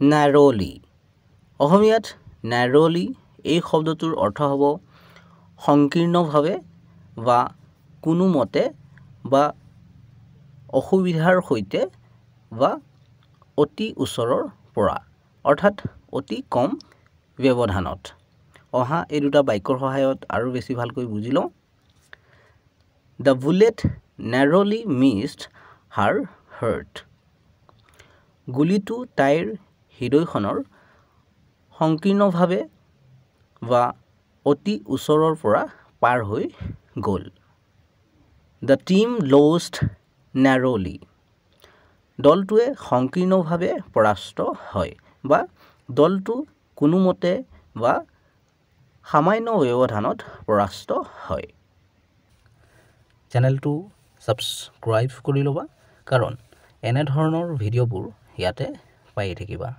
narrowly অসমীয়াত narrowly এই শব্দটোৰ অৰ্থ হ'ব সংকীৰ্ণভাৱে বা কোনোমতে বা অসুবিধাৰ সৈতে বা অতি ওচৰৰ পৰা অৰ্থাৎ অতি কম ব্যৱধানত অহা এই দুটা বাক্যৰ সহায়ত আৰু বেছি ভালকৈ বুজি লওঁ The bullet narrowly missed her heart গুলিটো তাইৰ হৃদয়খনৰ সংকীৰ্ণভাৱে বা অতি ওচৰৰ পৰা পাৰ হৈ গ'ল The team lost narrowly দলটোৱে সংকীৰ্ণভাৱে পৰাস্ত হয় বা দলটো কোনোমতে বা সামান্য ব্যৱধানত পৰাস্ত হয় চেনেলটো সাবস্ক্ৰাইব কৰি ল'বা কাৰণ এনে ধৰণৰ ভিডিঅ'বোৰ ইয়াতে পাই থাকিবা